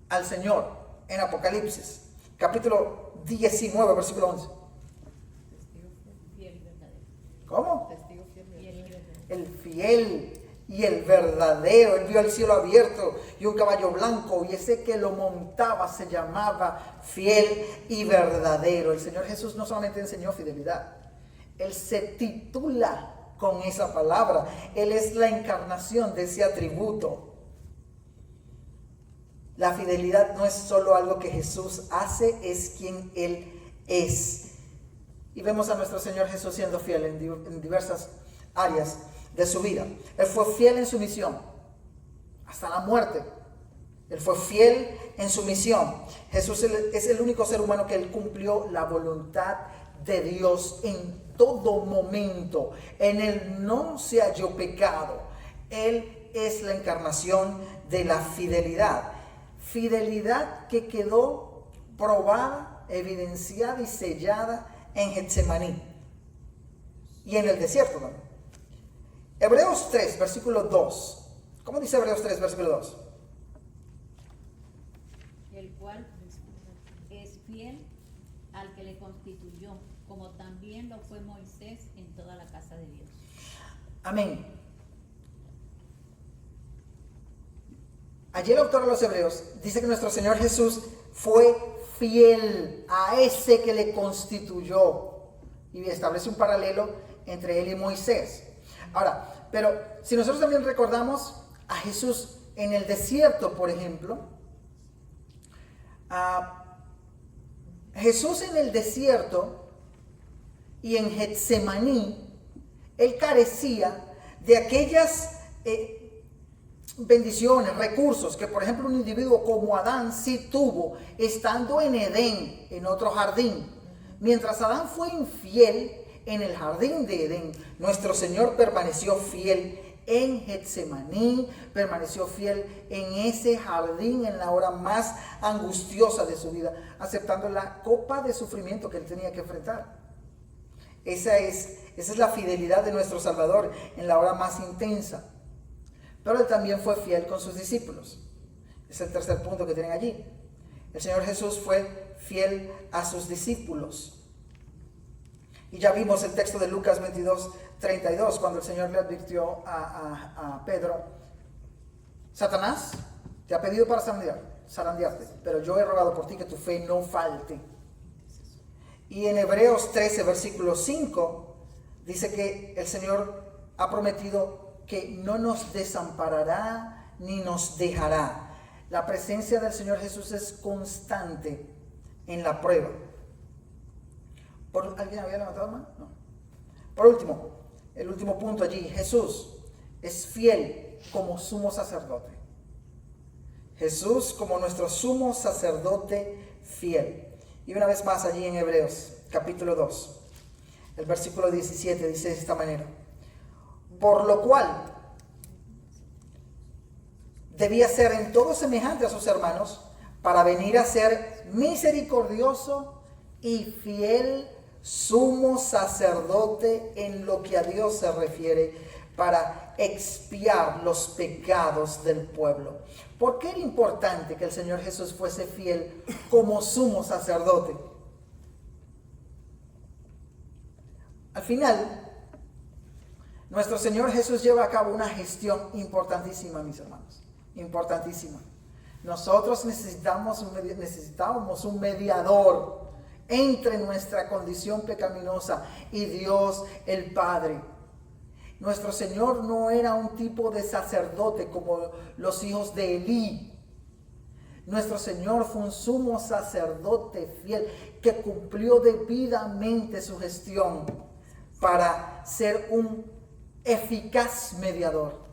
Speaker 1: al Señor en Apocalipsis, capítulo 19, versículo 11? ¿Cómo? El fiel y el verdadero. Él vio el cielo abierto y un caballo blanco, y ese que lo montaba se llamaba fiel y verdadero. El Señor Jesús no solamente enseñó fidelidad, Él se titula con esa palabra. Él es la encarnación de ese atributo. La fidelidad no es solo algo que Jesús hace, es quien Él es. Y vemos a nuestro Señor Jesús siendo fiel en diversas áreas de su vida. Él fue fiel en su misión, hasta la muerte. Él fue fiel en su misión. Jesús es el único ser humano que Él cumplió la voluntad de Dios en todo momento. En Él no se halló pecado. Él es la encarnación de la fidelidad. fidelidad que quedó probada, evidenciada y sellada en Getsemaní y en el desierto también. Hebreos 3, versículo 2. ¿Cómo dice Hebreos 3, versículo 2?
Speaker 9: El cual es fiel al que le constituyó, como también lo fue Moisés en toda la casa de Dios.
Speaker 1: Amén. Allí el autor de los Hebreos dice que nuestro Señor Jesús fue fiel a ese que le constituyó y establece un paralelo entre él y Moisés. Ahora, pero si nosotros también recordamos a Jesús en el desierto, por ejemplo, Jesús en el desierto y en Getsemaní, él carecía de aquellas bendiciones, recursos que por ejemplo un individuo como Adán sí tuvo estando en Edén, en otro jardín. Mientras Adán fue infiel en el jardín de Edén, nuestro Señor permaneció fiel en Getsemaní, permaneció fiel en ese jardín en la hora más angustiosa de su vida, aceptando la copa de sufrimiento que él tenía que enfrentar. Esa es la fidelidad de nuestro Salvador en la hora más intensa. Pero él también fue fiel con sus discípulos. Es el tercer punto que tienen allí. El Señor Jesús fue fiel a sus discípulos. Y ya vimos el texto de Lucas 22:32, cuando el Señor le advirtió a Pedro: Satanás te ha pedido para zarandearte, pero yo he rogado por ti que tu fe no falte. Y en Hebreos 13, versículo 5, dice que el Señor ha prometido que no nos desamparará ni nos dejará. La presencia del Señor Jesús es constante en la prueba. ¿Alguien había levantado mano? No. Por último, el último punto allí: Jesús es fiel como sumo sacerdote. Jesús como nuestro sumo sacerdote fiel. Y una vez más allí en Hebreos capítulo 2, el versículo 17 dice de esta manera: por lo cual debía ser en todo semejante a sus hermanos, para venir a ser misericordioso y fiel sumo sacerdote en lo que a Dios se refiere, para expiar los pecados del pueblo. ¿Por qué era importante que el Señor Jesús fuese fiel como sumo sacerdote? Al final, nuestro Señor Jesús lleva a cabo una gestión importantísima, mis hermanos, importantísima. Nosotros necesitábamos un mediador entre nuestra condición pecaminosa y Dios el Padre. Nuestro Señor no era un tipo de sacerdote como los hijos de Elí. Nuestro Señor fue un sumo sacerdote fiel que cumplió debidamente su gestión para ser un eficaz mediador.